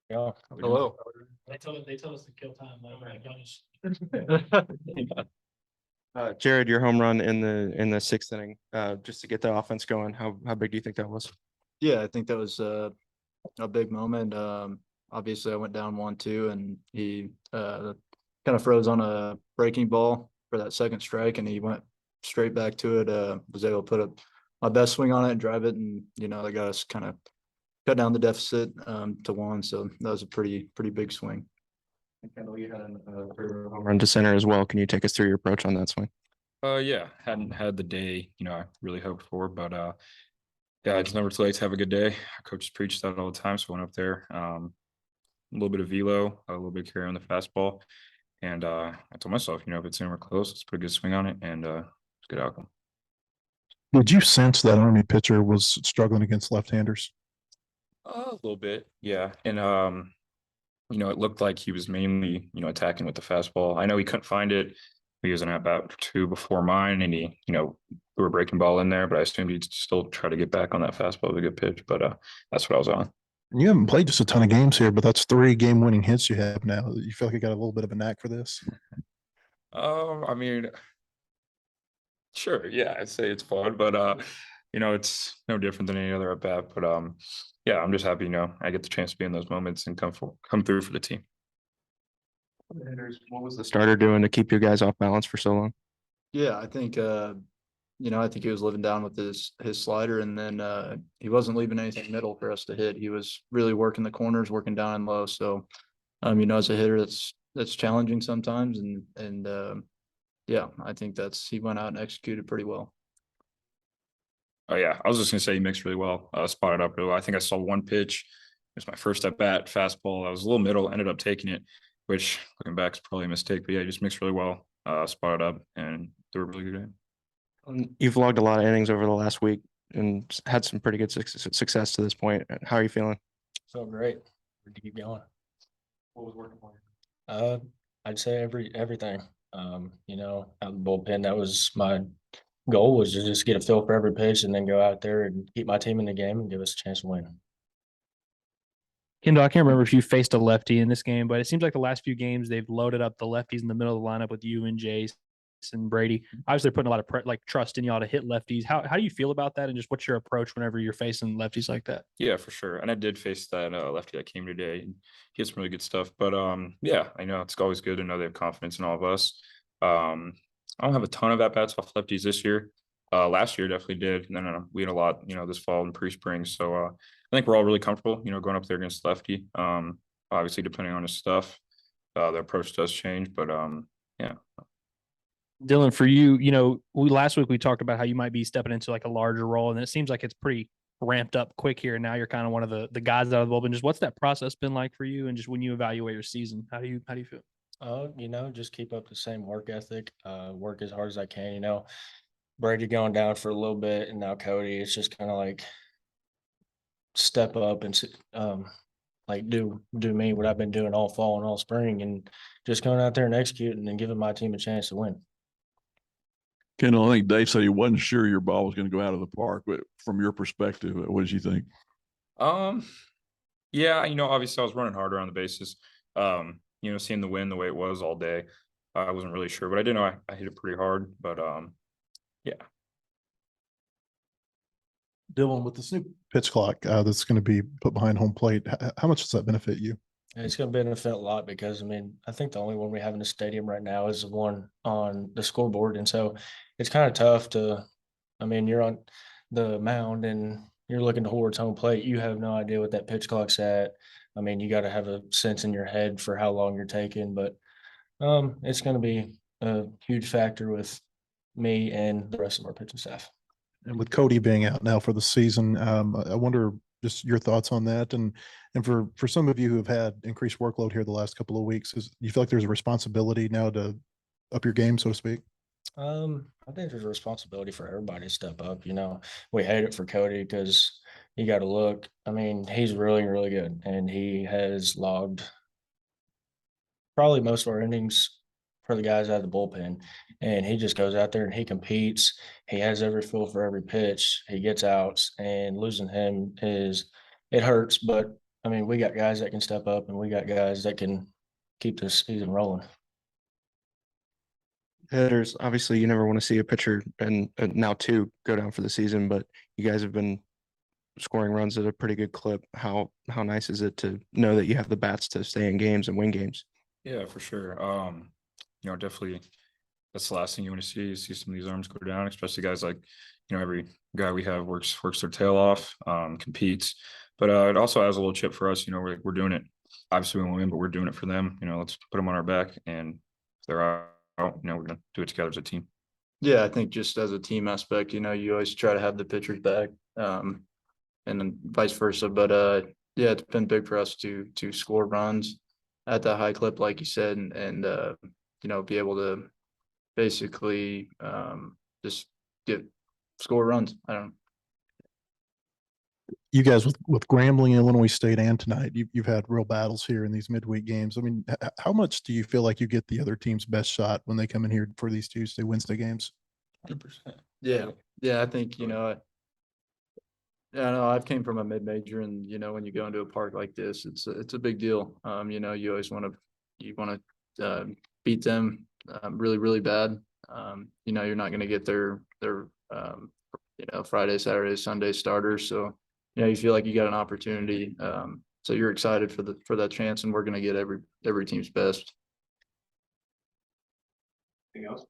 Yeah. Hello. They told us to kill time. Like, Jared, your home run in the sixth inning, just to get the offense going. How big do you think that was? Yeah, I think that was a big moment. Obviously, I went down 1-2, and he kind of froze on a breaking ball for that second strike, and he went straight back to it. Was able to put my best swing on it and drive it, and that got us kind of cut down the deficit to 1. So that was a pretty big swing. Kendall, you had a home run to center as well. Can you take us through your approach on that swing? Yeah, hadn't had the day, I really hoped for, but yeah, it's never too late to have a good day. Our coaches preach that all the time, so I went up there, a little bit of velo, a little bit of carry on the fastball, and I told myself, if it's anywhere close, let's put a good swing on it, and it's a good outcome. Did you sense that Army pitcher was struggling against left-handers? A little bit, yeah, and it looked like he was mainly, attacking with the fastball. I know he couldn't find it. He was an at bat or two before mine, and he, we were breaking ball in there, but I assumed he'd still try to get back on that fastball with a good pitch. But that's what I was on. You haven't played just a ton of games here, but that's 3 game-winning hits you have now. You feel like you got a little bit of a knack for this? I mean, sure, yeah, I'd say it's fun, but it's no different than any other at bat. But yeah, I'm just happy, I get the chance to be in those moments and come through for the team. What was the starter doing to keep you guys off balance for so long? Yeah, I think I think he was living down with his slider, and then he wasn't leaving anything middle for us to hit. He was really working the corners, working down and low. So, as a hitter, that's challenging sometimes, and yeah, I think he went out and executed pretty well. Oh yeah, I was just gonna say he mixed really well, spotted up really well. I think I saw one pitch. It was my first at bat, fastball. I was a little middle, ended up taking it, which looking back is probably a mistake. But yeah, he just mixed really well, spotted up, and threw a really good game. You've logged a lot of innings over the last week and had some pretty good success to this point. How are you feeling? felt great. To keep going. What was working for you? I'd say everything. Out of the bullpen, that was my goal, was to just get a feel for every pitch and then go out there and keep my team in the game and give us a chance to win. Kendall, I can't remember if you faced a lefty in this game, but it seems like the last few games they've loaded up the lefties in the middle of the lineup with you and Jace and Brady. Obviously, they're putting a lot of trust in y'all to hit lefties. How do you feel about that, and just what's your approach whenever you're facing lefties like that? Yeah, for sure. And I did face that lefty that came today. And he had some really good stuff. But yeah, I know it's always good to know they have confidence in all of us. I don't have a ton of at bats off lefties this year. Last year definitely did. And then we had a lot, this fall and pre-spring. So I think we're all really comfortable, going up there against lefty. Obviously, depending on his stuff, the approach does change. But yeah. Dylan, for you, last week we talked about how you might be stepping into like a larger role, and it seems like it's pretty ramped up quick here. Now you're kind of one of the guys out of the bullpen. Just what's that process been like for you, and just when you evaluate your season, how do you feel? Just keep up the same work ethic, work as hard as I can. Brady going down for a little bit, and now Cody. It's just kind of like step up and do me what I've been doing all fall and all spring, and just going out there and executing and giving my team a chance to win. Kendall, I think Dave said he wasn't sure your ball was going to go out of the park, but from your perspective, what did you think? Yeah, obviously I was running harder on the bases. Seeing the wind the way it was all day, I wasn't really sure, but I did know I hit it pretty hard. But yeah. Dylan, with this new pitch clock that's going to be put behind home plate, how much does that benefit you? It's going to benefit a lot because, I think the only one we have in the stadium right now is the one on the scoreboard. And so it's kind of tough you're on the mound and you're looking towards home plate. You have no idea what that pitch clock's at. You got to have a sense in your head for how long you're taking. But it's going to be a huge factor with me and the rest of our pitching staff. And with Cody being out now for the season, I wonder just your thoughts on that. And for some of you who have had increased workload here the last couple of weeks, you feel like there's a responsibility now to up your game, so to speak? I think there's a responsibility for everybody to step up. We hate it for Cody because you got to look. He's really, really good, and he has logged probably most of our innings for the guys out of the bullpen. And he just goes out there and he competes. He has every feel for every pitch. He gets outs, and losing him it hurts, but I mean, we got guys that can step up and we got guys that can keep this season rolling. Hitters, obviously, you never want to see a pitcher and now two go down for the season, but you guys have been scoring runs at a pretty good clip. How nice is it to know that you have the bats to stay in games and win games? Yeah, for sure. Definitely that's the last thing you want to see is see some of these arms go down, especially guys like, every guy we have works their tail off, competes. But it also has a little chip for us, we're doing it. Obviously we won't win, but we're doing it for them. Let's put them on our back, and if they're out, we're gonna do it together as a team. Yeah, I think just as a team aspect, you always try to have the pitchers back, and then vice versa. But yeah, it's been big for us to score runs at that high clip, like you said, and be able to basically just score runs. I don't know. You guys with Grambling, Illinois State, and tonight, you've had real battles here in these midweek games. I mean, how much do you feel like you get the other team's best shot when they come in here for these Tuesday, Wednesday games? 100%. Yeah, I think, yeah, no, I've came from a mid-major, and when you go into a park like this, it's a big deal. You always want to beat them really, really bad. You're not going to get their Friday, Saturday, Sunday starters. So, you feel like you got an opportunity. So you're excited for that chance, and we're going to get every team's best. Anything else?